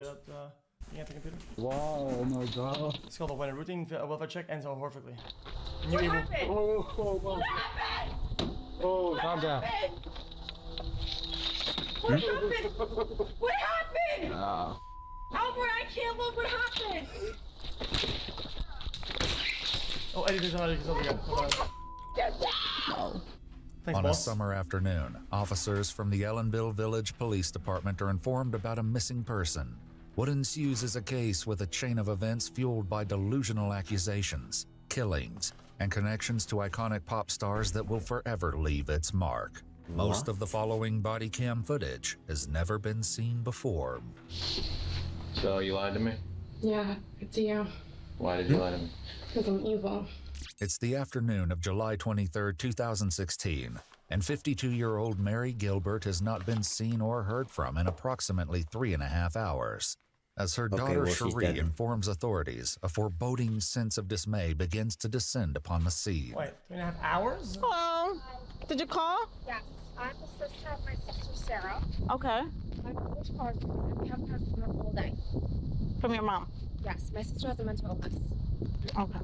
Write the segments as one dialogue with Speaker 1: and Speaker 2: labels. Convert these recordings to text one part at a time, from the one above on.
Speaker 1: without being at the computer.
Speaker 2: Wow, oh my god.
Speaker 1: It's called when a routine welfare check ends horrifically.
Speaker 3: What happened?
Speaker 2: What
Speaker 3: happened?
Speaker 2: Oh, calm down.
Speaker 3: What happened? What happened?
Speaker 2: Ah.
Speaker 3: Albert, I can't look. What happened?
Speaker 1: Oh, Eddie, there's another guy. Hold on. Thanks,
Speaker 4: On
Speaker 1: boss.
Speaker 4: a summer afternoon, officers from the Ellenville Village Police Department are informed about a missing person. What ensues is a case with a chain of events fueled by delusional accusations, killings, and connections to iconic pop stars that will forever leave its mark. Most of the following body cam footage has never been seen before.
Speaker 5: So you lied to me?
Speaker 6: Yeah, it's you.
Speaker 5: Why did you lie to me?
Speaker 6: Because I'm evil.
Speaker 4: It's the afternoon of July 23, 2016, and 52-year-old Mary Gilbert has not been seen or heard from in approximately 3.5 hours. As her daughter Cherie informs authorities, a foreboding sense of dismay begins to descend upon the scene.
Speaker 1: Wait, 3.5 hours?
Speaker 7: Hello. Did you call?
Speaker 3: Yes, I'm the sister of my sister Sarah.
Speaker 7: Okay.
Speaker 3: My mother's card. We haven't heard from her all day.
Speaker 7: From your mom?
Speaker 3: Yes, my sister has a mental illness.
Speaker 7: Okay.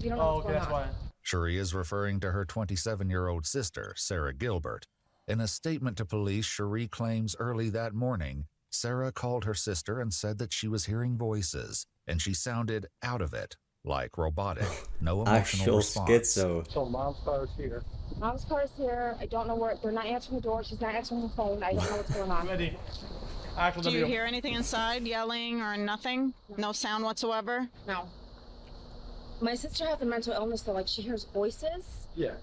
Speaker 3: We don't know what's going
Speaker 1: that's
Speaker 3: on.
Speaker 1: why.
Speaker 4: Cherie is referring to her 27-year-old sister, Sarah Gilbert. In a statement to police, Cherie claims early that morning, Sarah called her sister and said that she was hearing voices, and she sounded out of it, like robotic, no emotional response.
Speaker 2: SCHIZO. So mom's car is here.
Speaker 3: Mom's car is here. I don't know where. They're not answering the door. She's not answering the phone. I don't know what's going on.
Speaker 1: Ready.
Speaker 7: Do you hear anything inside, yelling or nothing? No sound whatsoever?
Speaker 3: No. My sister has a mental illness, though. Like, she hears voices.
Speaker 2: Yeah.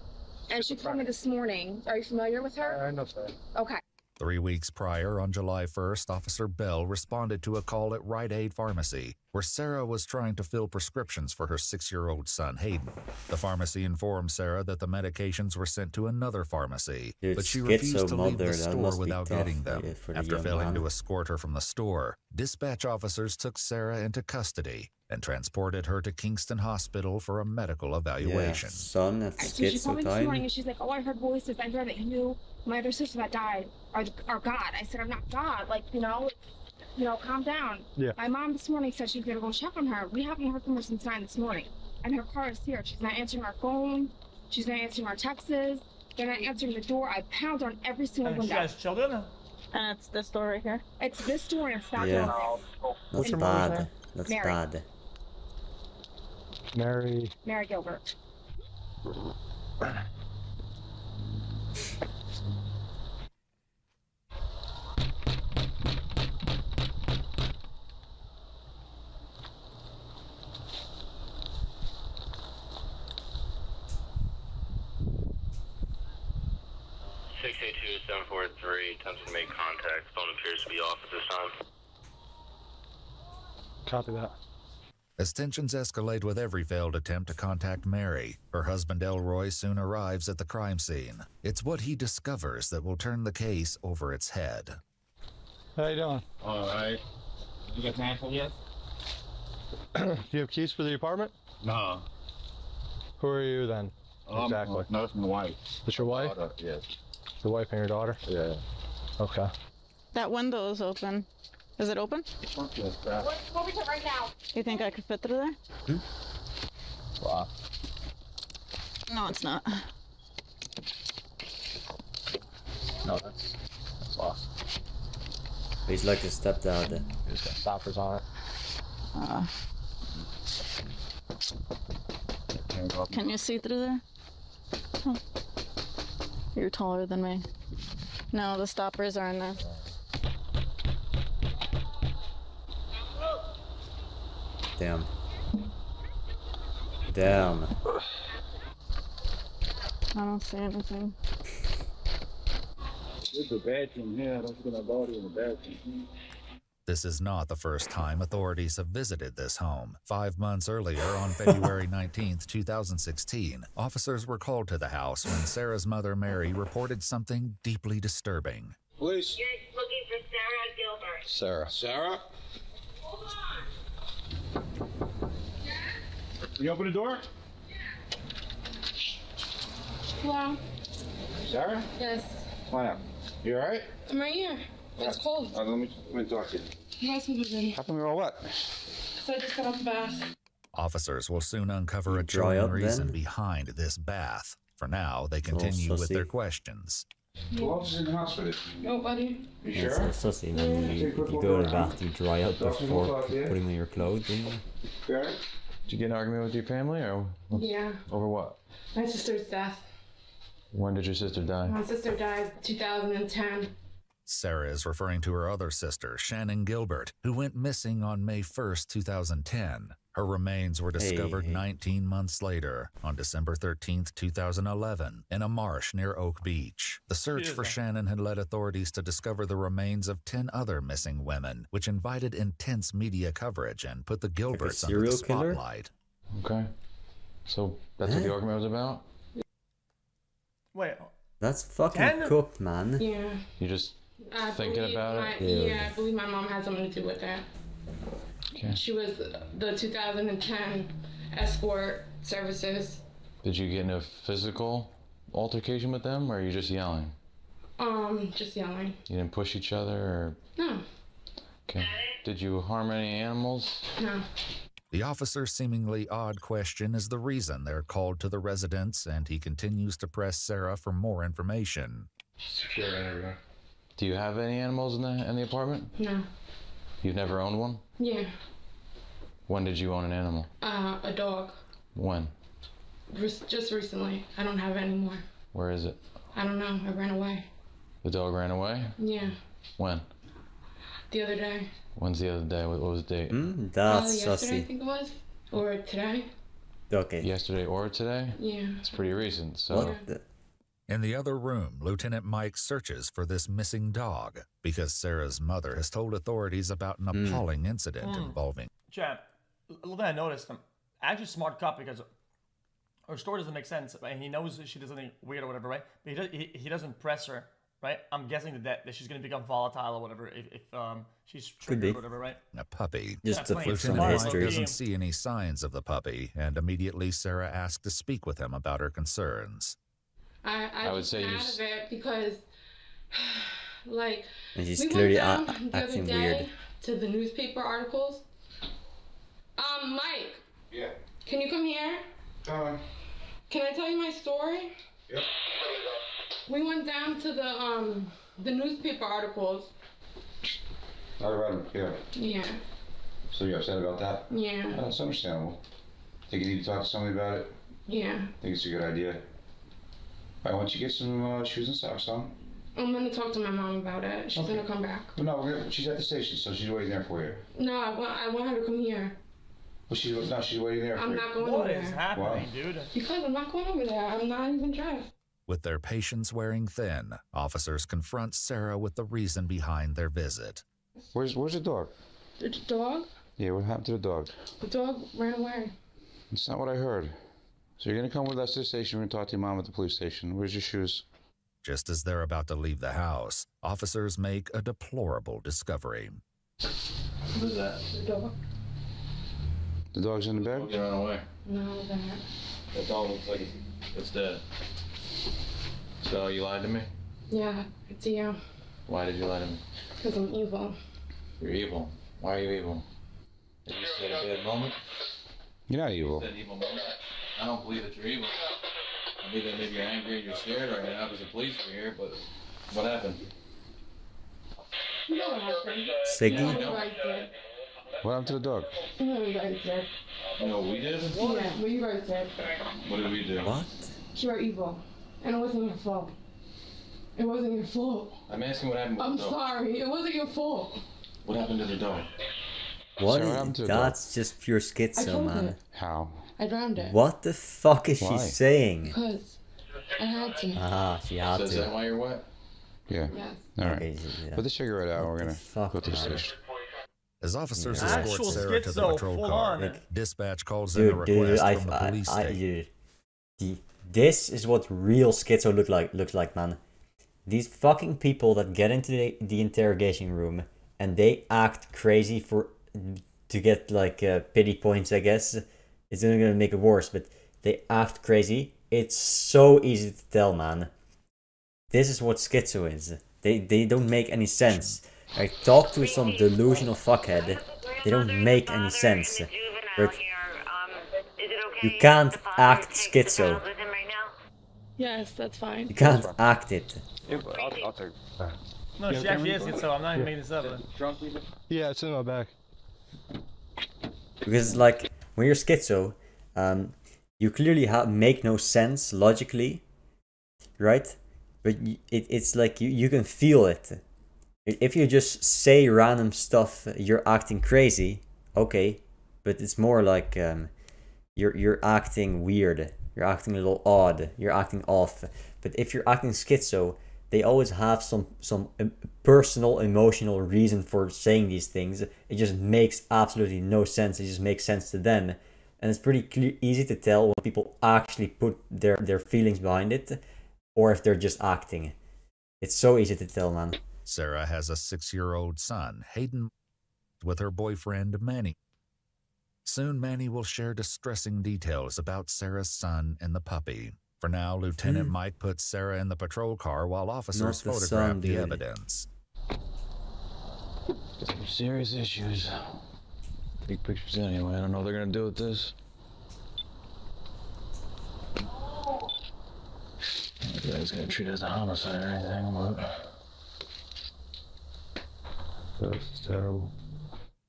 Speaker 3: And she called me this morning. Are you familiar with her?
Speaker 2: I know, sir.
Speaker 3: Okay.
Speaker 4: 3 weeks prior, on July 1st, Officer Bell responded to a call at Rite Aid Pharmacy, where Sarah was trying to fill prescriptions for her 6-year-old son, Hayden. The pharmacy informed Sarah that the medications were sent to another pharmacy, but she refused to leave the store without getting them. After failing to escort her from the store, dispatch officers took Sarah into custody and transported her to Kingston Hospital for a medical evaluation.
Speaker 6: Son, that's
Speaker 3: So she called me this morning and she's like, oh, I heard voices. I heard that you, my other sister that died, are God. I said, I'm not God. Like, you know, calm down.
Speaker 2: Yeah.
Speaker 3: My mom this morning said she's gonna go check on her. We haven't heard from her since 9 this morning. And her car is here. She's not answering our phone. She's not answering our texts. They're not answering the door. I pound on every single window.
Speaker 1: She has children?
Speaker 7: And it's this door right here?
Speaker 3: It's this door and it's not
Speaker 6: Yeah.
Speaker 3: door.
Speaker 6: That's bad. That's
Speaker 3: Mary.
Speaker 6: bad.
Speaker 3: Mary Gilbert.
Speaker 5: 682-743, attempts to make contact. Phone appears to be off at this time.
Speaker 2: Copy that.
Speaker 4: As tensions escalate with every failed attempt to contact Mary, her husband Elroy soon arrives at the crime scene. It's what he discovers that will turn the case over its head.
Speaker 2: How you doing?
Speaker 5: All right. You got an answer yet?
Speaker 2: Do you have keys for the apartment?
Speaker 5: No.
Speaker 2: Who are you then? Exactly.
Speaker 5: No, it's my wife.
Speaker 2: It's your wife?
Speaker 5: Daughter, yes.
Speaker 2: Your wife and your daughter?
Speaker 5: Yeah.
Speaker 2: Okay.
Speaker 7: That window is open. Is it open?
Speaker 3: What we do right now?
Speaker 7: You think I could fit through there?
Speaker 2: Wow.
Speaker 7: No, it's not.
Speaker 2: No, that's lost.
Speaker 6: He's like a stepdad.
Speaker 2: He's got stoppers on it.
Speaker 7: Can you see through there? Oh. You're taller than me. No, the stoppers are in there.
Speaker 6: Damn. Damn.
Speaker 7: I don't see anything.
Speaker 5: There's a bathroom here. I don't see my body in the bathroom.
Speaker 4: This is not the first time authorities have visited this home. 5 months earlier, on February 19, 2016, officers were called to the house when Sarah's mother, Mary, reported something deeply disturbing.
Speaker 5: Police.
Speaker 3: You're looking for Sarah Gilbert.
Speaker 2: Sarah.
Speaker 5: Sarah? Can you open the door?
Speaker 3: Hello?
Speaker 5: Sarah?
Speaker 3: Yes.
Speaker 5: Come on out. You all right?
Speaker 3: I'm right here. It's cold.
Speaker 5: Let me talk to you.
Speaker 3: Nice moving.
Speaker 2: How come you're all wet?
Speaker 3: So I just got off the bath.
Speaker 4: Officers will soon uncover a
Speaker 6: Dry
Speaker 4: chilling
Speaker 6: up,
Speaker 4: reason
Speaker 6: then?
Speaker 4: behind this bath. For now, they continue with their questions.
Speaker 8: Who else is in the house with it?
Speaker 3: Nobody.
Speaker 8: You
Speaker 6: It's
Speaker 8: sure?
Speaker 6: so sussy when you, if you go to the bath, you dry up before putting on your clothing.
Speaker 8: Okay.
Speaker 2: Did you get in an argument with your family or
Speaker 3: Yeah.
Speaker 2: over what?
Speaker 3: My sister's death.
Speaker 2: When did your sister die?
Speaker 3: My sister died 2010.
Speaker 4: Sarah is referring to her other sister, Shannon Gilbert, who went missing on May 1st, 2010. Her remains were discovered 19 months later, on December 13th, 2011, in a marsh near Oak Beach. The search for Shannon had led authorities to discover the remains of 10 other missing women, which invited intense media coverage and put the Gilberts under the
Speaker 6: serial killer?
Speaker 4: spotlight.
Speaker 2: Okay. So that's what the argument was about?
Speaker 1: Wait.
Speaker 6: That's fucking
Speaker 1: 10?
Speaker 6: cooked, man.
Speaker 3: Yeah.
Speaker 2: You just
Speaker 3: I
Speaker 2: thinking
Speaker 3: believe
Speaker 2: about it?
Speaker 3: Yeah, I believe my mom had something to do with that.
Speaker 2: Okay.
Speaker 3: She was the 2010 escort services.
Speaker 2: Did you get in a physical altercation with them, or are you just yelling?
Speaker 3: Just yelling.
Speaker 2: You didn't push each other, or...
Speaker 3: No.
Speaker 2: Okay. Did you harm any animals?
Speaker 3: No.
Speaker 4: The officer's seemingly odd question is the reason they're called to the residence, and he continues to press Sarah for more information.
Speaker 2: Do you have any animals in the apartment?
Speaker 3: No.
Speaker 2: You've never owned one?
Speaker 3: Yeah.
Speaker 2: When did you own an animal?
Speaker 3: A dog.
Speaker 2: When?
Speaker 3: Just recently. I don't have it anymore.
Speaker 2: Where is it?
Speaker 3: I don't know. I ran away.
Speaker 2: The dog ran away?
Speaker 3: Yeah.
Speaker 2: When?
Speaker 3: The other day.
Speaker 2: When's the other day? What was the date?
Speaker 6: That's
Speaker 3: yesterday, I
Speaker 6: sussy.
Speaker 3: think it was. Or today.
Speaker 6: Okay.
Speaker 2: Yesterday or today?
Speaker 3: Yeah.
Speaker 2: It's pretty recent, so...
Speaker 6: What the?
Speaker 4: In the other room, Lieutenant Mike searches for this missing dog because Sarah's mother has told authorities about an appalling incident involving.
Speaker 1: Chad, Lieutenant, I noticed actually smart cop because her story doesn't make sense, and he knows that she does something weird or whatever, right? But he doesn't press her, right? I'm guessing that she's going to become volatile or whatever if she's triggered or whatever, right?
Speaker 4: A puppy.
Speaker 6: Just to
Speaker 1: Yeah,
Speaker 6: fix some
Speaker 4: Lieutenant Mike
Speaker 6: history.
Speaker 4: doesn't see any signs of the puppy, and immediately Sarah asks to speak with him about her concerns.
Speaker 3: I
Speaker 2: would say
Speaker 3: out
Speaker 2: you
Speaker 3: of it because, like,
Speaker 6: And she's
Speaker 3: we
Speaker 6: clearly
Speaker 3: went down the other
Speaker 6: acting
Speaker 3: day
Speaker 6: weird.
Speaker 3: to the newspaper articles. Mike.
Speaker 8: Yeah.
Speaker 3: Can you come here? Can I tell you my story?
Speaker 8: Yep.
Speaker 3: We went down to the newspaper articles.
Speaker 8: I read them, yeah.
Speaker 3: Yeah.
Speaker 8: So you're upset about that?
Speaker 3: Yeah.
Speaker 8: Yeah, that's understandable. Think you need to talk to somebody about it?
Speaker 3: Yeah.
Speaker 8: Think it's a good idea. Alright, why don't you get some shoes and socks on?
Speaker 3: I'm gonna talk to my mom about it. She's gonna come back.
Speaker 8: Well, no, she's at the station, so she's waiting there for you.
Speaker 3: No, I want her to come here.
Speaker 8: Well, she's waiting there for
Speaker 3: I'm
Speaker 8: you.
Speaker 3: not going
Speaker 1: What
Speaker 3: over
Speaker 1: is
Speaker 3: there.
Speaker 1: happening, dude?
Speaker 3: Because I'm not going over there. I'm not even dressed.
Speaker 4: With their patience wearing thin, officers confront Sarah with the reason behind their visit.
Speaker 8: Where's the dog?
Speaker 3: The dog?
Speaker 8: Yeah, what happened to the dog?
Speaker 3: The dog ran away.
Speaker 8: That's not what I heard. So you're gonna come with us to the station, we're gonna talk to your mom at the police station. Where's your shoes?
Speaker 4: Just as they're about to leave the house, officers make a deplorable discovery.
Speaker 2: What is that?
Speaker 3: The dog?
Speaker 8: The dog's in the bed?
Speaker 2: You ran away.
Speaker 3: No, that.
Speaker 2: That dog looks like it's dead. So you lied to me?
Speaker 3: Yeah, it's you.
Speaker 2: Why did you lie to me?
Speaker 3: Because I'm evil.
Speaker 2: You're evil. Why are you evil? Did you say a bad moment?
Speaker 8: You're not evil.
Speaker 2: You said evil moment. I don't believe that you're evil. I believe that maybe you're angry and you're scared right now because the police are here, but what happened?
Speaker 3: You know what happened?
Speaker 6: Siggy?
Speaker 3: You know what you guys did.
Speaker 8: What happened to the dog?
Speaker 3: You know what you guys did.
Speaker 2: You know what we did?
Speaker 3: Yeah, what you guys did.
Speaker 2: What did we do?
Speaker 6: What?
Speaker 3: You're evil. And it wasn't your fault. It wasn't your fault.
Speaker 2: I'm asking what happened with
Speaker 3: I'm
Speaker 2: the dog.
Speaker 3: sorry. It wasn't your fault.
Speaker 2: What happened to the dog?
Speaker 6: What?
Speaker 8: So what happened to the
Speaker 6: That's just pure
Speaker 3: I
Speaker 6: schizo,
Speaker 3: told
Speaker 6: man.
Speaker 3: her.
Speaker 8: How?
Speaker 3: I drowned it.
Speaker 6: What the fuck is
Speaker 8: Why?
Speaker 6: she saying?
Speaker 3: Because I had to.
Speaker 6: Ah, she had
Speaker 2: So is that
Speaker 6: to.
Speaker 2: why you're wet?
Speaker 8: Yeah.
Speaker 3: Yes.
Speaker 8: Alright.
Speaker 6: Okay, yeah.
Speaker 8: Put the cigarette out,
Speaker 6: What
Speaker 8: we're
Speaker 6: the
Speaker 8: gonna
Speaker 6: fuck,
Speaker 8: go to the
Speaker 6: man?
Speaker 8: station.
Speaker 4: As officers
Speaker 6: Yeah.
Speaker 4: escort
Speaker 1: Actual
Speaker 4: Sarah to the
Speaker 1: schizo,
Speaker 4: patrol
Speaker 1: full
Speaker 4: car,
Speaker 1: on.
Speaker 4: dispatch calls in a
Speaker 6: Dude,
Speaker 4: request from the police station.
Speaker 6: this is what real schizo looks like, man. These fucking people that get into the interrogation room and they act crazy to get like pity points, I guess. It's only gonna make it worse, but they act crazy. It's so easy to tell, man. This is what schizo is. They don't make any sense. I talk to some delusional fuckhead. They don't make any sense. But you can't act schizo.
Speaker 3: Yes, that's fine.
Speaker 6: You can't act it.
Speaker 9: I'll take it.
Speaker 1: No, she actually is so I'm not even making this up.
Speaker 9: Yeah, it's in my bag.
Speaker 6: Because like when you're schizo, you clearly make no sense logically, right? But it's like you can feel it. If you just say random stuff, you're acting crazy, okay. But it's more like you're acting weird. You're acting a little odd. You're acting off. But if you're acting schizo, they always have some personal, emotional reason for saying these things. It just makes absolutely no sense. It just makes sense to them. And it's pretty easy to tell when people actually put their feelings behind it, or if they're just acting. It's so easy to tell, man.
Speaker 4: Sarah has a 6-year-old son, Hayden, with her boyfriend, Manny. Soon, Manny will share distressing details about Sarah's son and the puppy. For now, Lieutenant Mike puts Sarah in the patrol car while officers photograph the evidence.
Speaker 2: Some serious issues. Big pictures anyway. I don't know what they're gonna do with this. The guy's gonna treat it as a homicide or anything, but
Speaker 9: That's terrible.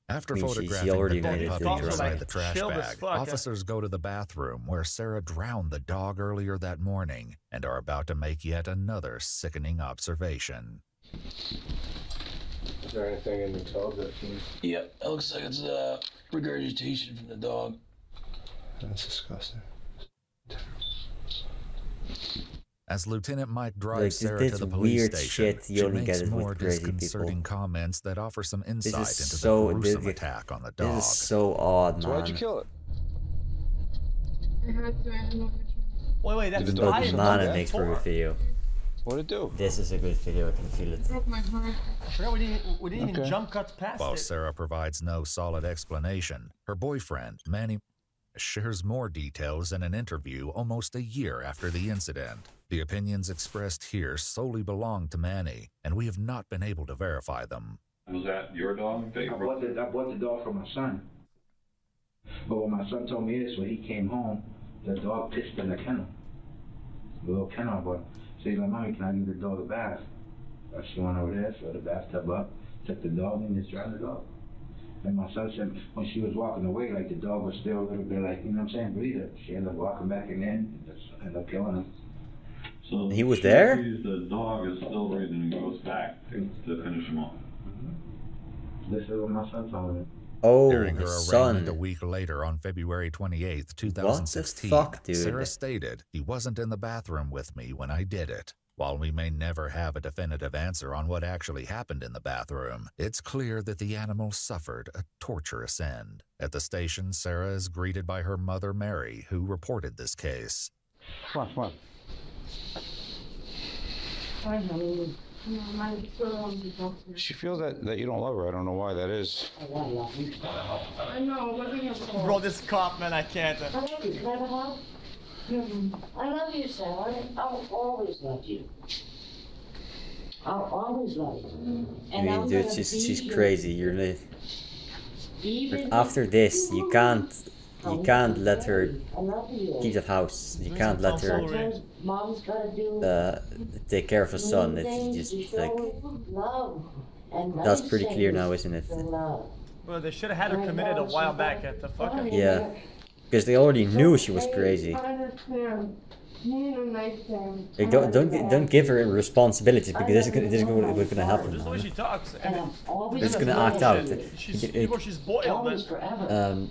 Speaker 4: After
Speaker 6: I mean,
Speaker 4: photographing
Speaker 6: she already
Speaker 4: the
Speaker 6: made
Speaker 4: dead
Speaker 6: it
Speaker 4: puppy
Speaker 6: really
Speaker 4: inside
Speaker 6: right.
Speaker 4: the trash
Speaker 1: Chill as
Speaker 4: bag,
Speaker 1: fuck.
Speaker 4: officers go to the bathroom where Sarah drowned the dog earlier that morning and are about to make yet another sickening observation.
Speaker 9: Is there anything in the tub that can...
Speaker 2: yep, it looks like it's regurgitation from the dog.
Speaker 9: That's disgusting.
Speaker 4: As Lieutenant Mike drives
Speaker 6: Like,
Speaker 4: Sarah
Speaker 6: this
Speaker 4: to the police
Speaker 6: weird
Speaker 4: station,
Speaker 6: shit you
Speaker 4: she
Speaker 6: only
Speaker 4: makes
Speaker 6: get it
Speaker 4: more
Speaker 6: with crazy
Speaker 4: disconcerting
Speaker 6: people.
Speaker 4: comments that offer some insight
Speaker 6: This is
Speaker 4: into
Speaker 6: so
Speaker 4: the gruesome attack on the dog.
Speaker 6: This is so odd,
Speaker 9: So
Speaker 6: man.
Speaker 9: why'd you kill it?
Speaker 1: Wait, that's
Speaker 9: Did the
Speaker 6: Oh,
Speaker 9: dog
Speaker 1: tired.
Speaker 6: man,
Speaker 9: Yeah.
Speaker 6: it makes for a good video.
Speaker 9: What'd it do?
Speaker 6: This is a good video, I can feel it.
Speaker 3: Broke my heart.
Speaker 1: I forgot we didn't even
Speaker 9: Okay.
Speaker 1: jump cut past
Speaker 4: While
Speaker 1: it.
Speaker 4: Sarah provides no solid explanation, her boyfriend, Manny, shares more details in an interview almost a year after the incident. The opinions expressed here solely belong to Manny, and we have not been able to verify them.
Speaker 10: Was that your dog?
Speaker 11: I bought the dog for my son. But what my son told me is when he came home, the dog pissed in the kennel. The little kennel, but so he's like, Mommy, can I give the dog a bath? She went over there, filled the bathtub up, took the dog in, just drowned the dog. And my son said when she was walking away, like the dog was still a little bit like, you know what I'm saying, breather. She ended up walking back in and just ended up killing him.
Speaker 10: So
Speaker 6: He was there?
Speaker 10: The dog is still breathing and goes back to finish him off.
Speaker 11: This is what my son told me.
Speaker 6: Oh,
Speaker 4: During her
Speaker 6: his
Speaker 4: arraignment a
Speaker 6: son.
Speaker 4: week later on February 28th, 2016,
Speaker 6: fuck, dude?
Speaker 4: Sarah stated, "He wasn't in the bathroom with me when I did it." While we may never have a definitive answer on what actually happened in the bathroom, it's clear that the animal suffered a torturous end. At the station, Sarah is greeted by her mother, Mary, who reported this case.
Speaker 9: Come on, come on. She feels that you don't love her. I don't know why that is.
Speaker 3: I know, what do you have?
Speaker 1: Bro, this cop, man, I can't.
Speaker 12: I love you. Can I have a hug? I love you, Sarah. I'll always love you. I'll always love you.
Speaker 6: I
Speaker 12: And
Speaker 6: mean,
Speaker 12: I'm
Speaker 6: dude,
Speaker 12: gonna be
Speaker 6: she's
Speaker 12: here
Speaker 6: crazy. You're lit.
Speaker 12: even
Speaker 6: But after this, you can't let her
Speaker 12: I love you.
Speaker 6: keep that house. You can't let her
Speaker 12: Sometimes Mom's gotta do
Speaker 6: take care of her son.
Speaker 12: mean
Speaker 6: It's
Speaker 12: things
Speaker 6: just
Speaker 12: to show
Speaker 6: like
Speaker 12: love and
Speaker 6: that's
Speaker 12: nice
Speaker 6: pretty clear now,
Speaker 12: things
Speaker 6: isn't it?
Speaker 12: to love.
Speaker 1: Bro, they should have had her committed a while back at the fucking.
Speaker 6: Yeah, because they already knew she was crazy.
Speaker 3: I understand. You need a nice thing.
Speaker 6: Like, don't give her responsibilities because this is what's gonna happen.
Speaker 1: Just the way she talks. And
Speaker 12: And I'm always
Speaker 6: It's gonna act out.
Speaker 1: before she's boiled,
Speaker 12: always
Speaker 1: man.
Speaker 12: forever.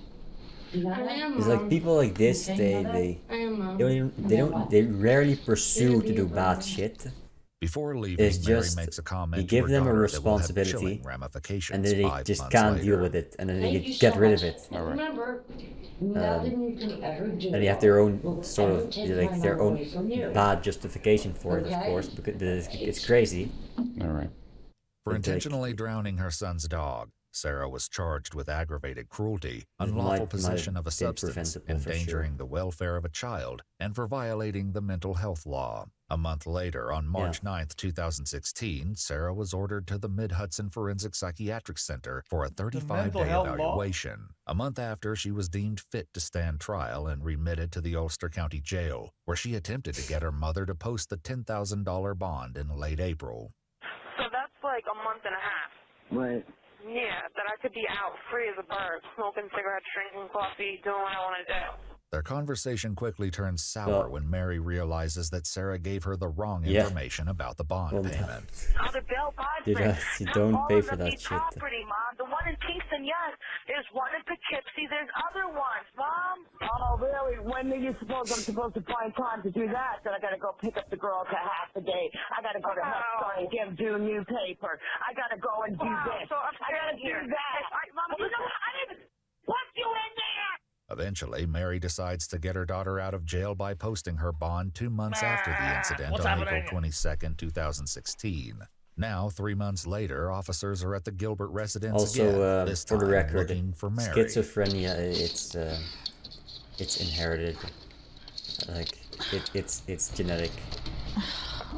Speaker 12: You know
Speaker 3: I
Speaker 12: that?
Speaker 3: am
Speaker 6: It's like
Speaker 3: Mom.
Speaker 6: people like this.
Speaker 3: I am Mom.
Speaker 6: They rarely pursue to do bad shit.
Speaker 4: Before leaving,
Speaker 6: It's
Speaker 4: Mary
Speaker 6: just
Speaker 4: makes a comment
Speaker 6: you give
Speaker 4: to her
Speaker 6: them a
Speaker 4: daughter that will have
Speaker 6: responsibility,
Speaker 4: chilling ramifications
Speaker 6: and then they
Speaker 4: 5
Speaker 6: just
Speaker 4: months
Speaker 6: can't
Speaker 4: later.
Speaker 6: deal with it, and then
Speaker 12: Thank
Speaker 6: they
Speaker 12: you
Speaker 6: get
Speaker 12: so
Speaker 6: rid
Speaker 12: much.
Speaker 6: of it.
Speaker 12: Remember, nothing you can ever do.
Speaker 6: And they have their own
Speaker 12: will
Speaker 6: sort
Speaker 12: ever
Speaker 6: of
Speaker 12: take
Speaker 6: like
Speaker 12: my
Speaker 6: their
Speaker 12: love
Speaker 6: own
Speaker 12: away from you.
Speaker 6: bad justification for it, of
Speaker 12: Okay?
Speaker 6: course, because it's crazy.
Speaker 9: All right.
Speaker 4: For
Speaker 6: But, like,
Speaker 4: intentionally drowning her son's dog, Sarah was charged with aggravated cruelty, unlawful possession of a substance, endangering the welfare of a child, and for violating the mental health law. A month later, on March 9th, 2016, Sarah was ordered to the Mid-Hudson Forensic Psychiatric Center for a 35-day evaluation. A month after, she was deemed fit to stand trial and remitted to the Ulster County Jail, where she attempted to get her mother to post the $10,000 bond in late April.
Speaker 13: So that's like a month and a half.
Speaker 12: Right.
Speaker 13: Yeah, that I could be out free as a bird, smoking cigarettes, drinking coffee, doing what I want to do.
Speaker 4: Their conversation quickly turns sour when Mary realizes that Sarah gave her the wrong information about the bond payment.
Speaker 13: Oh, the Bell bondsman.
Speaker 6: You don't pay for that shit.
Speaker 13: Property, Mom. The one in Kingston, yes. There's one in Poughkeepsie. There's other ones, Mom.
Speaker 12: Oh, really? When are you I'm supposed to find time to do that? Then I gotta go pick up the girl to half the day. I gotta go to her store and give due new paper. I gotta go and do this.
Speaker 13: So
Speaker 12: I gotta do that.
Speaker 13: Mom, you know what? I didn't put you in there.
Speaker 4: Eventually, Mary decides to get her daughter out of jail by posting her bond 2 months after the incident on April 22nd, 2016. Now, 3 months later, officers are at the Gilbert residence again, this
Speaker 6: for the
Speaker 4: time
Speaker 6: record,
Speaker 4: looking for Mary.
Speaker 6: schizophrenia, it's inherited. Like, it's genetic.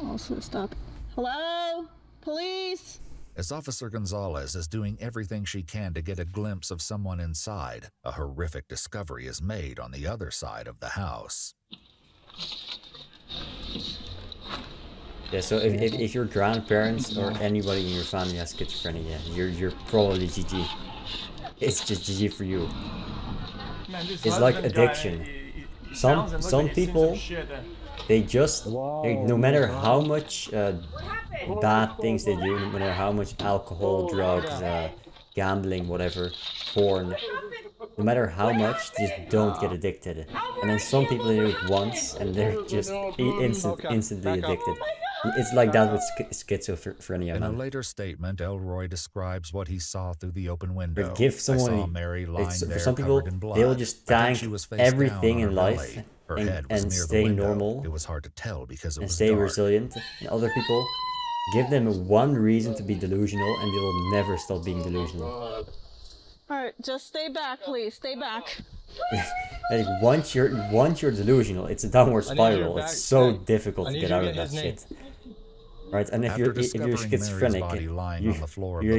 Speaker 7: Also, stop. Hello? Police?
Speaker 4: As Officer Gonzalez is doing everything she can to get a glimpse of someone inside, a horrific discovery is made on the other side of the house.
Speaker 6: Yeah, so if your grandparents or anybody in your family has schizophrenia, you're probably GG. It's just GG for you.
Speaker 1: Man,
Speaker 6: it's like addiction. Some people, they just, no matter how much bad things they do, no matter how much alcohol, drugs, gambling, whatever, porn, no matter how much, they just don't get addicted. And then some people do it once and they're just instantly addicted. It's like that with schizophrenia,
Speaker 4: In
Speaker 6: man.
Speaker 4: a later statement, Elroy describes what he saw through the open window.
Speaker 6: But give someone,
Speaker 4: I saw Mary lying there
Speaker 6: for some people,
Speaker 4: covered in blood.
Speaker 6: they will just tank everything in life
Speaker 4: belly. Her head was
Speaker 6: and
Speaker 4: near the
Speaker 6: stay
Speaker 4: window.
Speaker 6: normal.
Speaker 4: It was hard to tell because it
Speaker 6: and
Speaker 4: was
Speaker 6: stay
Speaker 4: dark.
Speaker 6: resilient. And other people, give them one reason to be delusional and they will never stop being delusional.
Speaker 7: Alright, just stay back, please. Stay back.
Speaker 6: Like once you're delusional, it's a downward spiral. It's so difficult to get out of that shit. Right, and if you're schizophrenic,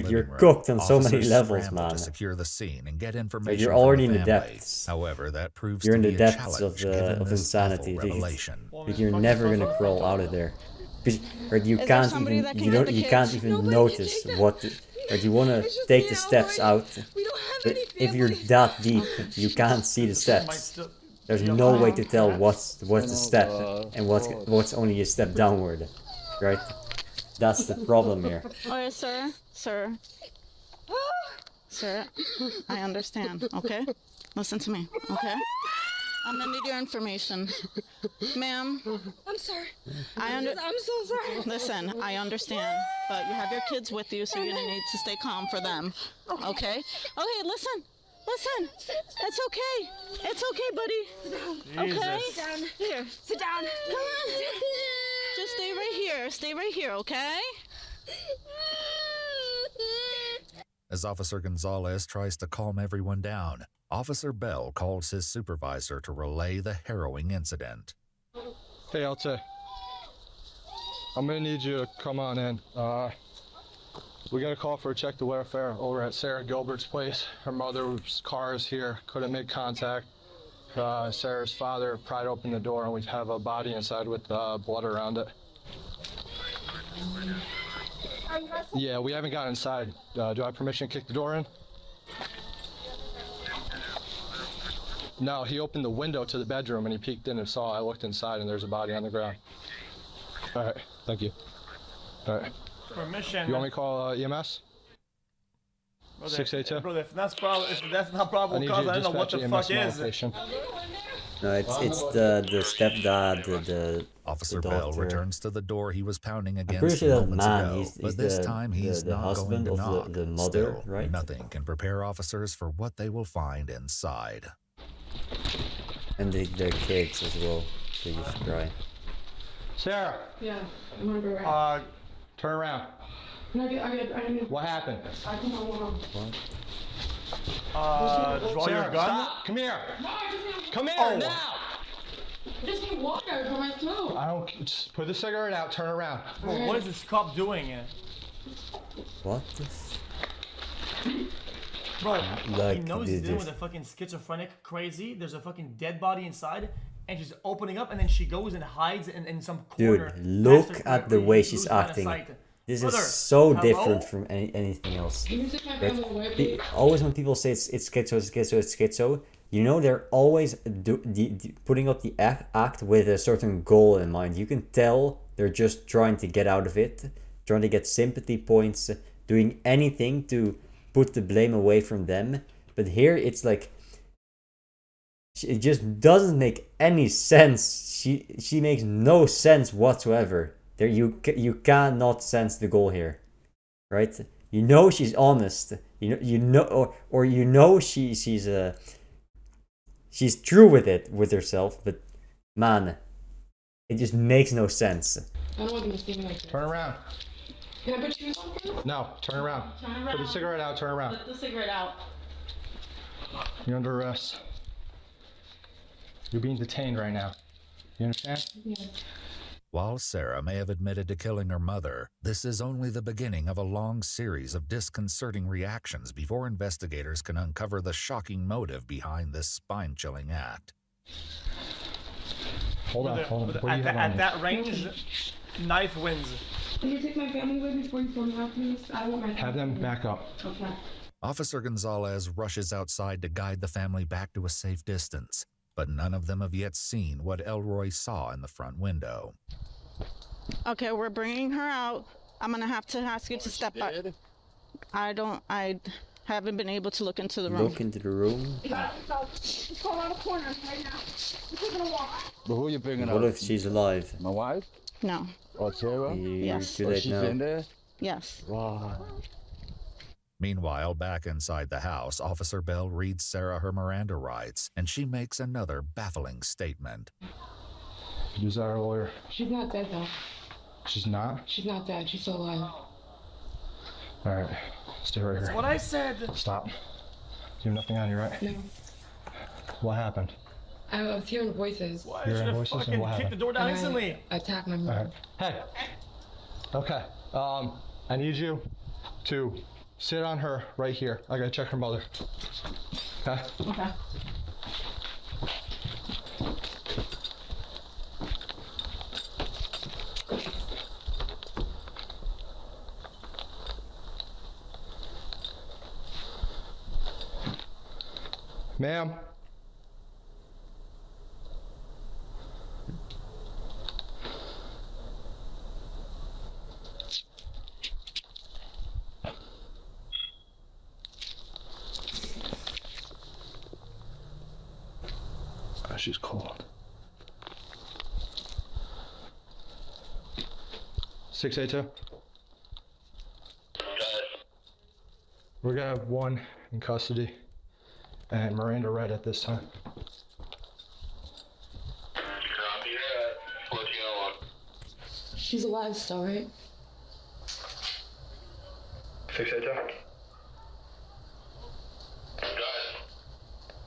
Speaker 6: you're cooked on so many levels, man.
Speaker 4: To secure the scene and get information
Speaker 6: Like you're
Speaker 4: from
Speaker 6: already
Speaker 4: the
Speaker 6: in the
Speaker 4: family.
Speaker 6: depths.
Speaker 4: However, that proves
Speaker 6: You're in
Speaker 4: to
Speaker 6: the
Speaker 4: be a
Speaker 6: depths of
Speaker 4: challenge given this
Speaker 6: insanity.
Speaker 4: awful revelation.
Speaker 6: Like you're never gonna crawl out of there. Because you can't even notice what. Or you want to take the steps out, but if you're that deep, you can't see the steps. There's no way to tell what's the step and what's only a step downward, right? That's the problem here.
Speaker 7: Alright, sir. Sir, I understand, okay? Listen to me, okay? I'm gonna need your information. Ma'am.
Speaker 3: I'm sorry.
Speaker 7: I'm
Speaker 3: so sorry.
Speaker 7: Listen, I understand, but you have your kids with you, so you're gonna need to stay calm for them. Okay? Okay, listen. It's okay. It's okay, buddy. Okay?
Speaker 3: Sit down. Here. Sit down.
Speaker 7: Come on. Just stay right here. Stay right here, okay?
Speaker 4: As Officer Gonzalez tries to calm everyone down, Officer Bell calls his supervisor to relay the harrowing incident.
Speaker 14: Hey, Alta. I'm gonna need you to come on in. We got a call for a check to welfare over at Sarah Gilbert's place. Her mother's car is here, couldn't make contact. Sarah's father pried open the door and we have a body inside with blood around it. Yeah, we haven't got inside. Do I have permission to kick the door in? No, he opened the window to the bedroom and he peeked in and saw. I looked inside and there's a body on the ground. All right, thank you. All right.
Speaker 1: Permission.
Speaker 14: You want me to call EMS? 682.
Speaker 1: Brother, if that's not probable cause, I don't know what the fuck is.
Speaker 6: No, it's the stepdad, the
Speaker 4: Officer
Speaker 6: the
Speaker 4: Bell returns to the door he was pounding against.
Speaker 6: I'm pretty sure that man,
Speaker 4: ago,
Speaker 6: he's
Speaker 4: but this time he's
Speaker 6: the
Speaker 4: not
Speaker 6: husband
Speaker 4: going to
Speaker 6: of
Speaker 4: knock.
Speaker 6: the mother,
Speaker 4: Still,
Speaker 6: right?
Speaker 4: Nothing can prepare officers for what they will find inside.
Speaker 6: And their kids as well. They just cry.
Speaker 14: Sarah.
Speaker 3: Yeah, I'm gonna go right.
Speaker 14: Turn around. What happened?
Speaker 1: Draw your gun.
Speaker 14: Stop. Come here. Come here
Speaker 1: Oh.
Speaker 14: now.
Speaker 3: Just need water for my throat.
Speaker 14: I don't. Just put the cigarette out. Turn around.
Speaker 1: Bro, what is this cop doing?
Speaker 6: What the f...
Speaker 1: Bro,
Speaker 6: Like,
Speaker 1: he knows he's dealing
Speaker 6: this-
Speaker 1: with a fucking schizophrenic crazy. There's a fucking dead body inside, and she's opening up, and then she goes and hides in some corner.
Speaker 6: Dude, look
Speaker 1: past her
Speaker 6: at the
Speaker 1: crib,
Speaker 6: way
Speaker 1: you
Speaker 6: she's
Speaker 1: lose line of
Speaker 6: acting.
Speaker 1: sight.
Speaker 6: This
Speaker 1: Brother,
Speaker 6: is so
Speaker 1: hello?
Speaker 6: different from anything else.
Speaker 3: Can you take my
Speaker 6: Right?
Speaker 3: family away, please?
Speaker 6: Always when people say it's schizo, you know they're always putting up the act with a certain goal in mind. You can tell they're just trying to get out of it, trying to get sympathy points, doing anything to put the blame away from them. But here it's like it just doesn't make any sense. She makes no sense whatsoever. There you cannot sense the goal here, right? You know she's honest. You know she's true with it with herself. But man, it just makes no sense.
Speaker 3: I don't want them to see me like this.
Speaker 14: Turn around.
Speaker 3: Can I put shoes on first?
Speaker 14: No. Turn around.
Speaker 7: Turn around.
Speaker 14: Put the cigarette out. Turn around.
Speaker 7: Put the cigarette out.
Speaker 14: You're under arrest. You're being detained right now. You understand?
Speaker 3: Yeah.
Speaker 4: While Sarah may have admitted to killing her mother, this is only the beginning of a long series of disconcerting reactions before investigators can uncover the shocking motive behind this spine-chilling act.
Speaker 14: Hold on. Hold on. What do you have on
Speaker 1: At
Speaker 14: you?
Speaker 1: that range, knife wins.
Speaker 3: Can you take my family away before you throw me out, please? I don't want my family.
Speaker 14: Have them back up.
Speaker 3: Okay.
Speaker 4: Officer Gonzalez rushes outside to guide the family back to a safe distance, but none of them have yet seen what Elroy saw in the front window.
Speaker 7: Okay, we're bringing her out. I'm gonna have to ask you to step back. I haven't been able to look into the room.
Speaker 6: Look into the room.
Speaker 3: Just go around the corner right now. We're taking a walk.
Speaker 8: But who are you bringing
Speaker 6: What
Speaker 8: up?
Speaker 6: if she's alive?
Speaker 8: My wife?
Speaker 7: No.
Speaker 8: Or Sarah?
Speaker 7: Yes.
Speaker 6: Too
Speaker 8: Or
Speaker 6: late
Speaker 8: she's
Speaker 6: now.
Speaker 8: in there?
Speaker 7: Yes.
Speaker 8: Wow.
Speaker 4: Meanwhile, back inside the house, Officer Bell reads Sarah her Miranda rights, and she makes another baffling statement.
Speaker 14: Who's our lawyer?
Speaker 3: She's not dead, though.
Speaker 14: She's not?
Speaker 3: She's not dead. She's still alive.
Speaker 14: Alright. Stay right here.
Speaker 1: That's what I said.
Speaker 14: Stop. You have nothing on you, right?
Speaker 3: No.
Speaker 14: What happened?
Speaker 3: I was hearing voices.
Speaker 1: Why
Speaker 14: You're
Speaker 1: should
Speaker 14: in
Speaker 1: have
Speaker 14: voices and
Speaker 1: fucking
Speaker 14: what
Speaker 1: kicked the
Speaker 14: happened?
Speaker 1: door down
Speaker 3: And
Speaker 1: instantly?
Speaker 3: I attacked my
Speaker 14: All
Speaker 3: mom.
Speaker 14: right. Hey. Okay. I need you to sit on her right here. I gotta check her mother. Okay?
Speaker 7: Okay.
Speaker 14: Ma'am. Oh, she's cold. 682. We're gonna have one in custody and Miranda Red at this time.
Speaker 5: Copy that. 1401.
Speaker 3: She's alive still, right?
Speaker 14: 682.
Speaker 5: Got it.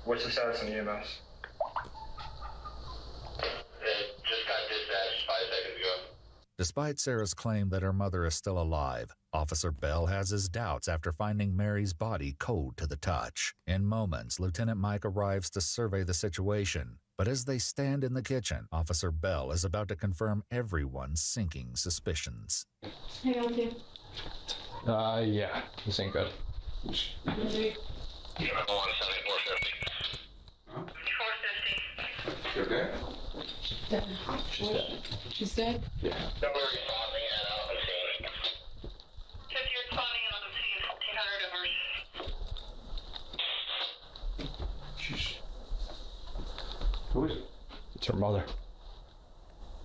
Speaker 14: What's the status on the EMS?
Speaker 5: It just got dispatched 5 seconds ago.
Speaker 4: Despite Sarah's claim that her mother is still alive, Officer Bell has his doubts after finding Mary's body cold to the touch. In moments, Lieutenant Mike arrives to survey the situation, but as they stand in the kitchen, Officer Bell is about to confirm everyone's sinking suspicions.
Speaker 3: Hang on, dude.
Speaker 14: Yeah, this ain't good.
Speaker 3: Ready?
Speaker 5: You know, 17450.
Speaker 2: Huh?
Speaker 13: 450.
Speaker 2: You okay?
Speaker 3: Dead.
Speaker 14: She's dead.
Speaker 3: She's dead?
Speaker 14: Yeah.
Speaker 5: Don't worry, responding and out and seeing.
Speaker 13: If you're responding and on the scene, 1400 overs.
Speaker 2: Jeez. Who is it?
Speaker 14: It's her mother.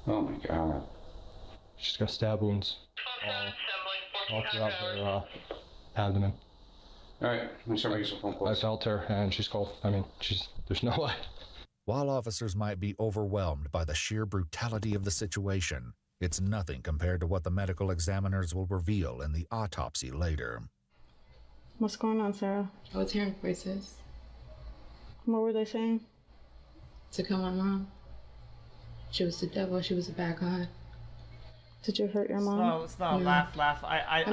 Speaker 2: Oh my god.
Speaker 14: She's got stab wounds
Speaker 13: 12
Speaker 14: all
Speaker 13: assembly,
Speaker 14: throughout
Speaker 13: 1400
Speaker 14: her
Speaker 13: hours.
Speaker 14: abdomen.
Speaker 2: Alright, let me start making some phone
Speaker 14: I
Speaker 2: calls.
Speaker 14: felt her and she's cold. I mean, there's no way.
Speaker 4: While officers might be overwhelmed by the sheer brutality of the situation, It's nothing compared to what the medical examiners will reveal in the autopsy later.
Speaker 15: What's going on, Sarah?
Speaker 16: I was hearing voices.
Speaker 15: What were they saying?
Speaker 16: To kill my mom. She was the devil. She was a bad guy.
Speaker 15: Did you hurt your mom?
Speaker 1: No, it's not.
Speaker 16: No.
Speaker 1: Laugh. I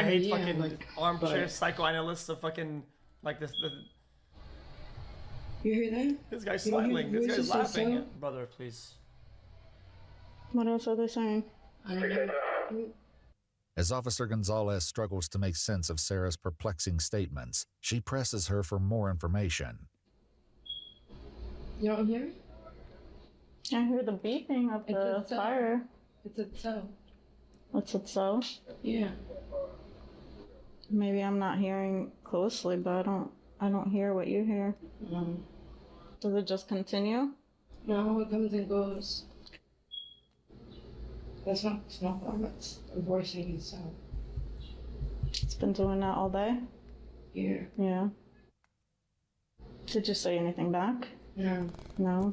Speaker 1: hate fucking
Speaker 16: like,
Speaker 1: armchair
Speaker 16: but-
Speaker 1: psychoanalysts of fucking like this.
Speaker 16: You hear that?
Speaker 1: This guy's
Speaker 16: You hear
Speaker 1: smiling. This guy's
Speaker 16: voices say
Speaker 1: laughing.
Speaker 16: so?
Speaker 1: Brother, please.
Speaker 15: What else are they saying?
Speaker 16: I don't know.
Speaker 4: As Officer Gonzalez struggles to make sense of Sarah's perplexing statements, she presses her for more information.
Speaker 16: You don't hear it?
Speaker 15: I hear the beeping of the fire.
Speaker 16: It's a cell.
Speaker 15: What's it so?
Speaker 16: Yeah.
Speaker 15: Maybe I'm not hearing closely, but I don't hear what you hear. Does it just continue?
Speaker 16: No, it comes and goes. That's not that's a voice making sound.
Speaker 15: It's been doing that all day?
Speaker 16: Yeah.
Speaker 15: Yeah. Did you say anything back?
Speaker 16: No.
Speaker 15: No?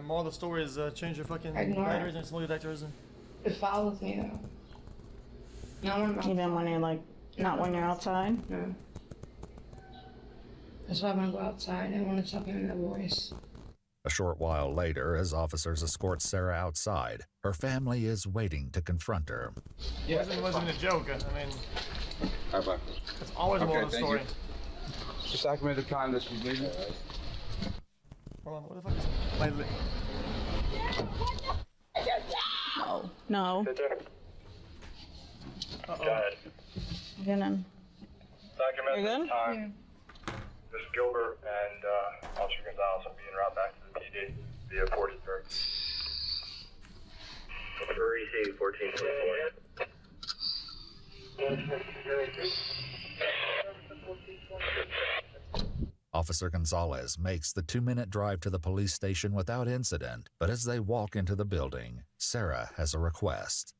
Speaker 1: More of the story is change your fucking
Speaker 16: Ignore it.
Speaker 1: batteries and smoke detectors. And...
Speaker 16: It follows me though. Not when I'm outside.
Speaker 15: Even when you're like, not when you're outside?
Speaker 16: No. That's why I want to go outside. I want to stop hearing that voice.
Speaker 4: A short while later, as officers escort Sarah outside, her family is waiting to confront her.
Speaker 1: Yeah, it wasn't a joke. I mean,
Speaker 8: All right, bye.
Speaker 1: it's always more of the story.
Speaker 8: Just document the time that she's leaving.
Speaker 1: Hold on, what the fuck is my lip?
Speaker 15: No. No.
Speaker 1: Uh-oh.
Speaker 5: Go ahead.
Speaker 15: Get in.
Speaker 5: Document
Speaker 15: You good?
Speaker 5: the time. This is Gilbert and Officer Gonzalez will be en route back to the PD via 43rd. Receive 1424.
Speaker 4: Officer Gonzalez makes the 2-minute drive to the police station without incident, but as they walk into the building, Sarah has a request.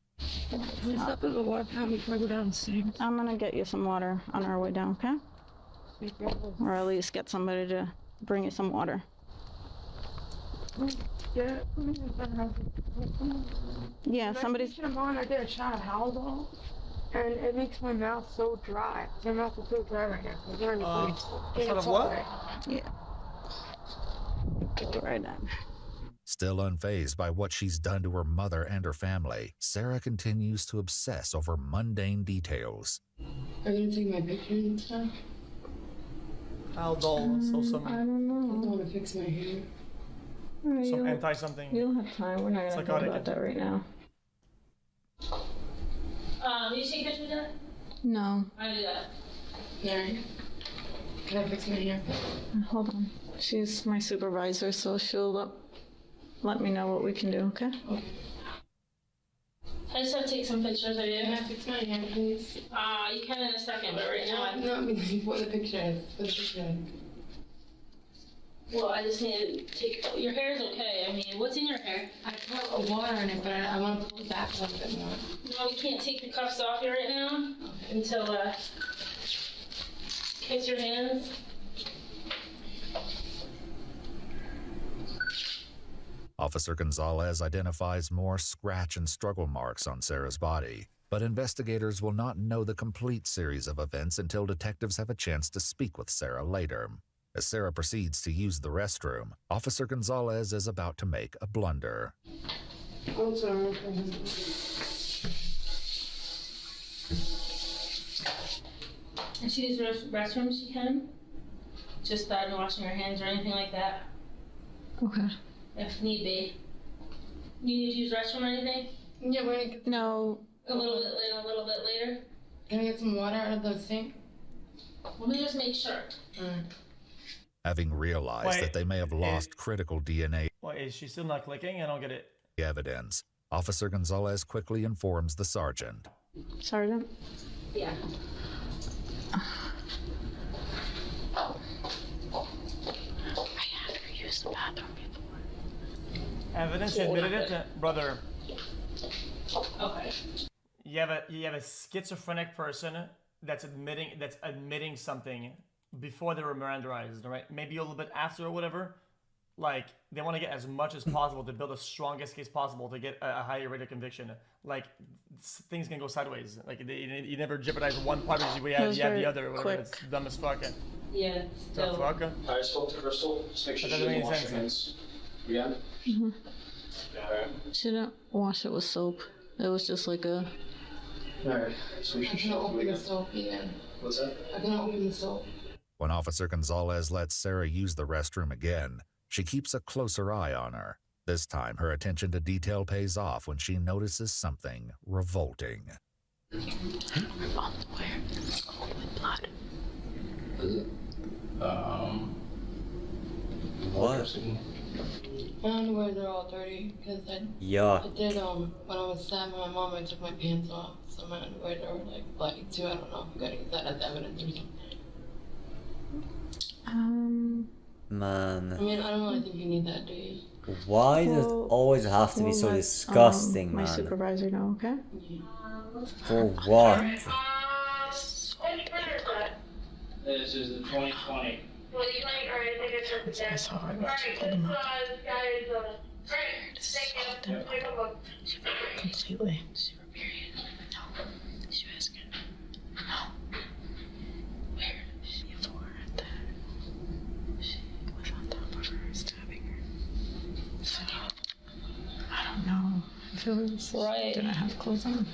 Speaker 16: Can I stop at the water fountain before I go downstairs?
Speaker 15: I'm gonna get you some water on our way down, okay? Or at least get somebody to bring you some water.
Speaker 3: Yeah.
Speaker 15: Yeah, somebody's...
Speaker 3: I'm on, I did a shot of Haldol, and it makes my mouth so dry. My mouth is so dry right now. Is there any place?
Speaker 1: Shot of what?
Speaker 15: Yeah. Get right in.
Speaker 4: Still unfazed by what she's done to her mother and her family, Sarah continues to obsess over mundane details.
Speaker 16: Are you gonna take my picture and stuff?
Speaker 1: Haldol, so some...
Speaker 15: I don't know.
Speaker 16: I want to fix my hair.
Speaker 15: Alright,
Speaker 1: Some
Speaker 15: you'll-
Speaker 1: anti-something.
Speaker 15: You'll have time. We're not gonna talk
Speaker 1: Psychotic.
Speaker 15: about that right now.
Speaker 7: You take pictures of that?
Speaker 15: No.
Speaker 7: I do that.
Speaker 16: Alright. Can I fix my hair?
Speaker 15: Hold on. She's my supervisor, so she'll let me know what we can do, okay?
Speaker 7: I just have to take some pictures of you.
Speaker 16: Can I fix my hair, please?
Speaker 7: You can in a second, but right now I...
Speaker 16: No, I mean, what the picture is. What the picture is.
Speaker 7: Well, I just need to take... Your hair is okay. I mean, what's in your hair?
Speaker 16: I put water in it, but I want to pull it back a little bit more.
Speaker 7: No, we can't take the cuffs off you right now until, kiss your hands.
Speaker 4: Officer Gonzalez identifies more scratch and struggle marks on Sarah's body, but investigators will not know the complete series of events until detectives have a chance to speak with Sarah later. As Sarah proceeds to use the restroom, Officer Gonzalez is about to make a blunder.
Speaker 16: I'm sorry.
Speaker 7: And she uses restrooms, she can. Just not washing her hands or anything like that,
Speaker 15: Okay.
Speaker 7: if need be. You need to use restroom or anything?
Speaker 16: Yeah, we're gonna get...
Speaker 15: No.
Speaker 7: A little bit later?
Speaker 16: Can I get some water out of the sink?
Speaker 7: Let me just make sure.
Speaker 4: Having realized
Speaker 1: Wait,
Speaker 4: that they may have lost critical DNA
Speaker 1: Why, is she still not clicking? I don't get it.
Speaker 4: evidence, Officer Gonzalez quickly informs the sergeant.
Speaker 15: Sergeant?
Speaker 7: Yeah.
Speaker 15: I had her use the bathroom before.
Speaker 1: Evidence, you admitted it, brother.
Speaker 7: Okay.
Speaker 1: You have a schizophrenic person that's admitting something before they were Mirandized, right? Maybe a little bit after or whatever. like they want to get as much as possible to build the strongest case possible to get a higher rate of conviction. Like things can go sideways. Like you never jeopardize one part because you have the other. Whatever. It's dumb as fuck.
Speaker 16: Yeah.
Speaker 1: Still. Fuck.
Speaker 17: I spoke to Crystal. Just make sure she doesn't wash her hands. Yeah.
Speaker 7: She didn't wash it with soap. It was just like a.
Speaker 17: Alright. So we
Speaker 16: I can open the soap, yeah.
Speaker 17: What's that?
Speaker 16: I can open the soap.
Speaker 4: When Officer Gonzalez lets Sarah use the restroom again, she keeps a closer eye on her. This time, her attention to detail pays off when she notices something revolting.
Speaker 7: Underwear. With blood.
Speaker 6: What?
Speaker 16: My underwear are all dirty because I did when I was stabbing my mom, I took my pants off, so my underwear are like bloody too. I don't know if I'm gonna use that as evidence or something.
Speaker 6: Man.
Speaker 16: I mean, I don't really think you need that, do you?
Speaker 6: Why does it always have to be so disgusting,
Speaker 15: my
Speaker 6: man?
Speaker 15: supervisor know, okay?
Speaker 6: For what?
Speaker 17: This is the 2020.
Speaker 7: I saw her when she pulled him up. Completely. Super period. No. She was asking. No. Where? Before that. She was on top of her, stabbing her. So, I don't know if it was right. Did I have clothes on?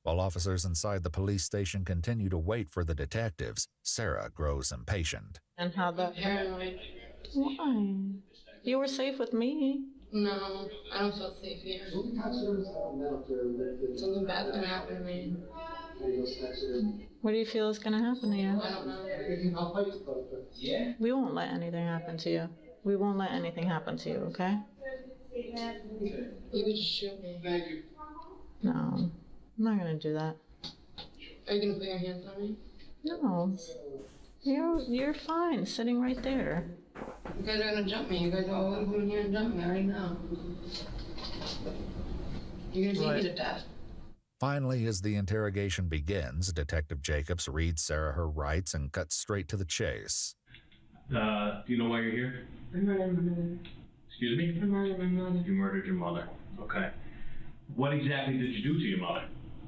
Speaker 4: While officers inside the police station continue to wait for the detectives, Sarah grows impatient.
Speaker 15: And how that
Speaker 16: paranoid.
Speaker 15: Why? You were safe with me.
Speaker 16: No, I don't feel safe here. Something bad's gonna happen to me.
Speaker 15: What do you feel is gonna happen to you?
Speaker 16: I don't know.
Speaker 15: We won't let anything happen to you. We won't let anything happen to you, okay?
Speaker 16: You could just shoot me. Thank you.
Speaker 15: No, I'm not gonna do that.
Speaker 16: Are you gonna put your hands on me?
Speaker 15: No. You're fine, sitting right there.
Speaker 16: You guys are gonna jump me. You guys are all gonna come in here and jump me right now. You're gonna beat me to death.
Speaker 4: Finally, as the interrogation begins, Detective Jacobs reads Sarah her rights and cuts straight to the chase.
Speaker 10: Do you know why you're here?
Speaker 16: I murdered my mother.
Speaker 10: Excuse me?
Speaker 16: I murdered my mother.
Speaker 10: You murdered your mother. Okay. What exactly did you do to your mother?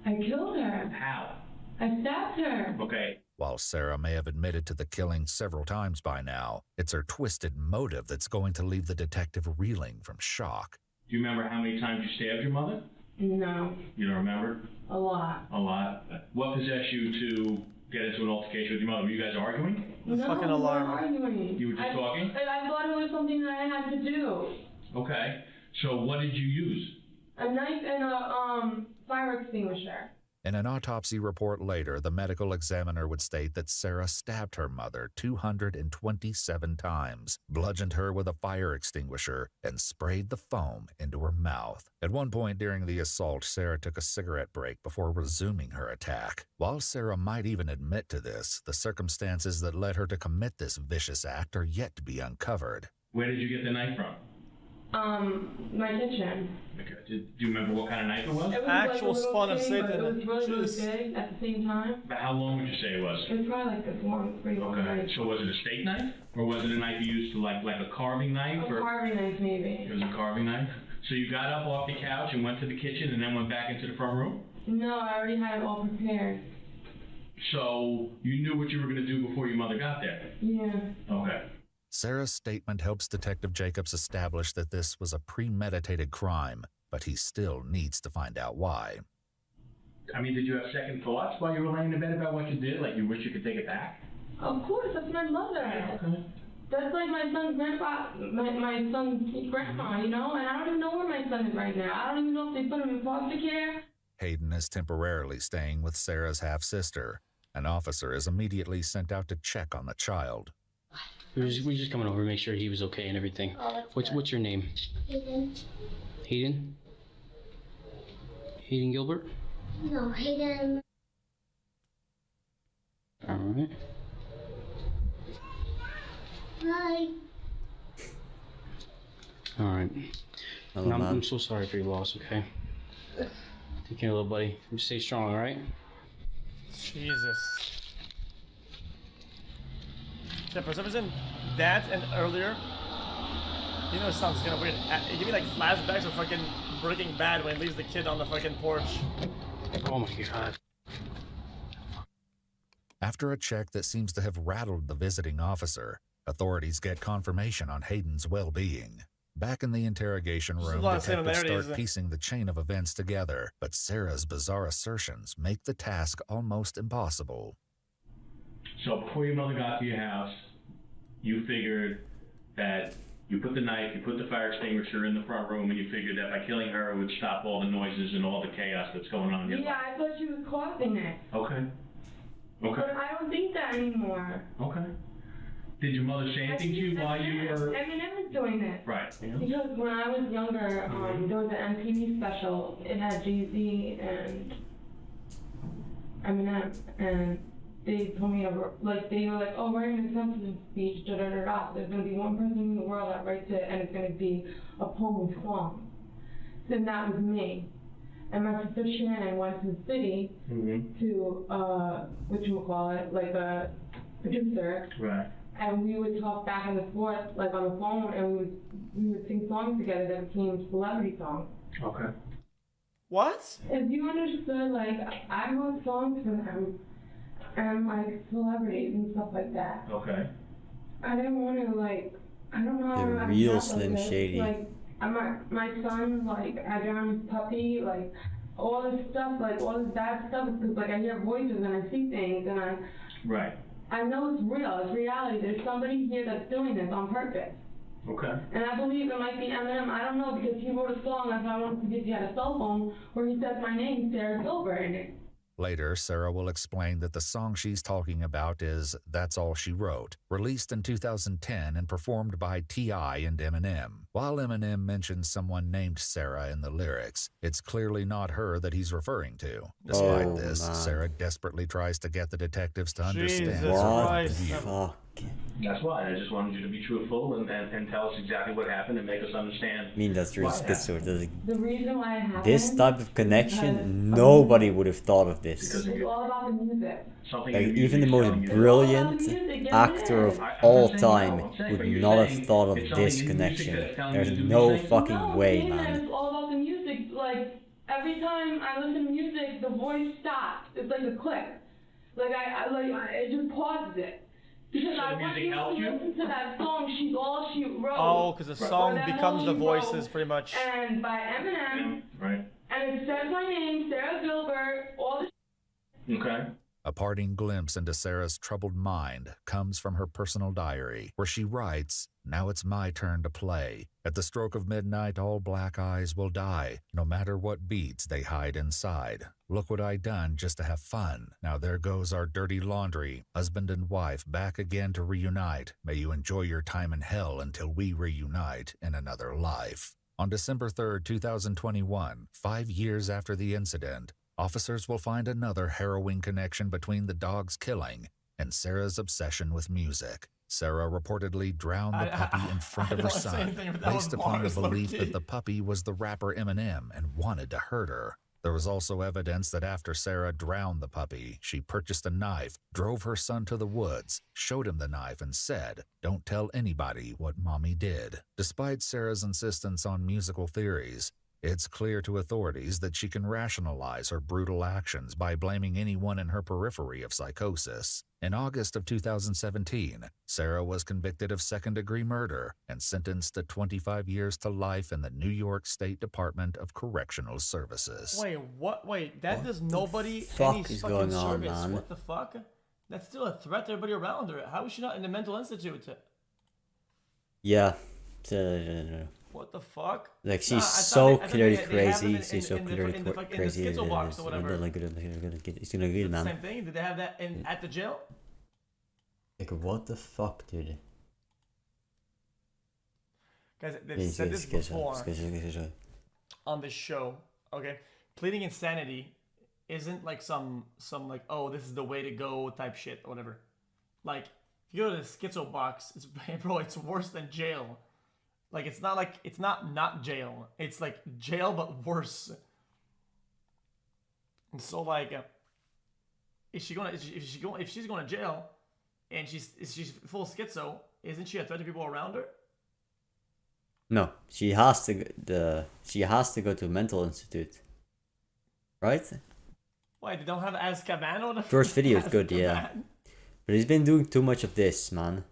Speaker 16: I killed her.
Speaker 10: How?
Speaker 16: I stabbed her.
Speaker 10: Okay.
Speaker 4: While Sarah may have admitted to the killing several times by now, it's her twisted motive that's going to leave the detective reeling from shock.
Speaker 10: Do you remember how many times you stabbed your mother?
Speaker 16: No.
Speaker 10: You don't remember?
Speaker 16: A lot.
Speaker 10: A lot. What possessed you to get into an altercation with your mother? Were you guys arguing?
Speaker 1: The fucking alarm.
Speaker 16: We weren't arguing.
Speaker 10: You were just talking?
Speaker 16: I thought it was something that I had to do.
Speaker 10: Okay. So what did you use?
Speaker 16: A knife and a fire extinguisher.
Speaker 4: In an autopsy report later, the medical examiner would state that Sarah stabbed her mother 227 times, bludgeoned her with a fire extinguisher, and sprayed the foam into her mouth. At one point during the assault, Sarah took a cigarette break before resuming her attack. While Sarah might even admit to this, the circumstances that led her to commit this vicious act are yet to be uncovered.
Speaker 10: Where did you get the knife from?
Speaker 16: My kitchen.
Speaker 10: Okay. Do you remember what kind of knife it was?
Speaker 16: It was
Speaker 1: Actual
Speaker 16: like a
Speaker 1: spawn of
Speaker 16: thing,
Speaker 1: Satan.
Speaker 16: but it was really big at the same time.
Speaker 10: But how long would you say it was?
Speaker 16: It was probably like this long, pretty long
Speaker 10: Okay.
Speaker 16: knife.
Speaker 10: So was it a steak knife? Or was it a knife you used to like a carving knife?
Speaker 16: A carving knife, maybe.
Speaker 10: It was a carving knife? So you got up off the couch and went to the kitchen and then went back into the front room?
Speaker 16: No, I already had it all prepared.
Speaker 10: So you knew what you were going to do before your mother got there?
Speaker 16: Yeah.
Speaker 10: Okay.
Speaker 4: Sarah's statement helps Detective Jacobs establish that this was a premeditated crime, but he still needs to find out why.
Speaker 10: I mean, did you have second thoughts while you were laying in bed about what you did? Like you wish you could take it back?
Speaker 16: Of course, that's my mother.
Speaker 10: Okay.
Speaker 16: That's like my son's grandpa, my son's grandma, you know? And I don't even know where my son is right now. I don't even know if they put him in foster care.
Speaker 4: Hayden is temporarily staying with Sarah's half-sister. An officer is immediately sent out to check on the child.
Speaker 18: We're just coming over to make sure he was okay and everything.
Speaker 16: Oh,
Speaker 18: What's your name?
Speaker 19: Hayden.
Speaker 18: Hayden? Hayden Gilbert?
Speaker 19: No, Hayden.
Speaker 18: Alright.
Speaker 19: Hi.
Speaker 18: Alright.
Speaker 6: Hello, man.
Speaker 18: I'm so sorry for your loss, okay? Take care, little buddy. Just stay strong, alright?
Speaker 1: Jesus. Yeah, for some reason, that and earlier, You know, it sounds kind of weird. Give me like flashbacks of fucking Breaking Bad when he leaves the kid on the fucking porch.
Speaker 18: Oh my god.
Speaker 4: After a check that seems to have rattled the visiting officer, authorities get confirmation on Hayden's well-being. Back in the interrogation room, detectives start piecing the chain of events together, but Sarah's bizarre assertions make the task almost impossible.
Speaker 10: So before your mother got to your house, you figured that you put the knife, you put the fire extinguisher in the front room, and you figured that by killing her it would stop all the noises and all the chaos that's going on in your life.
Speaker 16: Yeah, I thought she was causing it.
Speaker 10: Okay. Okay.
Speaker 16: But I don't think that anymore.
Speaker 10: Okay. Did your mother say anything to you while you were...
Speaker 16: Eminem was doing it.
Speaker 10: Right. Yeah.
Speaker 16: Because when I was younger, there was an MTV special. It had Jay-Z and Eminem, and they told me, like, they were like, oh, we're in an acceptance speech, da-da-da-da. There's going to be one person in the world that writes it, and it's going to be a poem and song. So that was me. And my sister Shannon went to the city to, whatchamacallit, like a producer.
Speaker 10: Right.
Speaker 16: And we would talk back and forth, like on the phone, and we would sing songs together that became celebrity songs.
Speaker 10: Okay.
Speaker 1: What?
Speaker 16: If you understood, like, I wrote songs for them, and like celebrities and stuff like that.
Speaker 10: Okay.
Speaker 16: I didn't want to, like, I don't know how
Speaker 6: The
Speaker 16: I
Speaker 6: real
Speaker 16: got
Speaker 6: Slim
Speaker 16: like this.
Speaker 6: Shady.
Speaker 16: Like, my son, like, I drowned his puppy, like, all this stuff, like, all this bad stuff, because, like, I hear voices and I see things, and
Speaker 10: Right.
Speaker 16: I know it's real, it's reality. There's somebody here that's doing this on purpose.
Speaker 10: Okay.
Speaker 16: And I believe it might be Eminem. I don't know, because he wrote a song, that's why I wanted to see if he had a cell phone, where he says my name, Sarah Gilbert, in it.
Speaker 4: Later, Sarah will explain that the song she's talking about is That's All She Wrote, released in 2010 and performed by T.I. and Eminem. While Eminem mentions someone named Sarah in the lyrics, it's clearly not her that he's referring to. Despite this, Sarah desperately tries to get the detectives to understand.
Speaker 6: What the fuck?
Speaker 10: That's why I just wanted you to be truthful and tell us exactly what happened and make us understand.
Speaker 6: I mean, that's really schizo.
Speaker 16: The reason why it happened,
Speaker 6: This type of connection, nobody would have thought of this.
Speaker 16: it's all about the music.
Speaker 6: Like, even the most brilliant actor of all time would not have thought of this connection. There's no fucking way, man.
Speaker 16: It's all about the music. Like, every time I listen to music, the voice stops. It's like a click. Like, it just pauses it. Because I want you to listen to that song, She's All She Wrote.
Speaker 1: Oh, because the song becomes the voices, pretty much.
Speaker 16: And by Eminem.
Speaker 10: Right.
Speaker 16: And it says my name, Sarah Gilbert, all the
Speaker 10: Okay.
Speaker 4: A parting glimpse into Sarah's troubled mind comes from her personal diary, where she writes, "Now it's my turn to play. At the stroke of midnight, all black eyes will die, no matter what beads they hide inside. Look what I done just to have fun. Now there goes our dirty laundry. Husband and wife back again to reunite. May you enjoy your time in hell until we reunite in another life." On December 3rd, 2021, 5 years after the incident, officers will find another harrowing connection between the dog's killing and Sarah's obsession with music. Sarah reportedly drowned the puppy in front of her son, based upon the belief that the puppy was the rapper Eminem and wanted to hurt her. There was also evidence that after Sarah drowned the puppy, she purchased a knife, drove her son to the woods, showed him the knife, and said, "Don't tell anybody what Mommy did." Despite Sarah's insistence on musical theories, it's clear to authorities that she can rationalize her brutal actions by blaming anyone in her periphery of psychosis. In August of 2017, Sarah was convicted of second-degree murder and sentenced to 25 years to life in the New York State Department of Correctional Services.
Speaker 1: Wait, what? Wait, that does nobody
Speaker 6: fuck
Speaker 1: any
Speaker 6: is
Speaker 1: fucking
Speaker 6: going on,
Speaker 1: service.
Speaker 6: man?
Speaker 1: What the fuck? That's still a threat to everybody around her. How is she not in the mental institute?
Speaker 6: Yeah.
Speaker 1: What the fuck?
Speaker 6: Like, she's
Speaker 1: I
Speaker 6: so
Speaker 1: thought
Speaker 6: clearly
Speaker 1: they have
Speaker 6: crazy.
Speaker 1: them
Speaker 6: She's so clearly crazy.
Speaker 1: In the schizo box or whatever.
Speaker 6: He's gonna get it, man.
Speaker 1: Same thing. Did they have that at the jail?
Speaker 6: Like, what the fuck, dude?
Speaker 1: Guys, they've said this before on this show. Okay, pleading insanity isn't like some like, oh, this is the way to go type shit or whatever. Like, if you go to the schizo box, it's bro, it's worse than jail. Like, it's not jail. It's like jail but worse. And so like, if she's going to jail, and she's full schizo, isn't she a threat to people around her?
Speaker 6: No, she has to go to a mental institute. Right?
Speaker 1: Why, they don't have Azkaban on the
Speaker 6: First video is good, yeah. But he's been doing too much of this, man.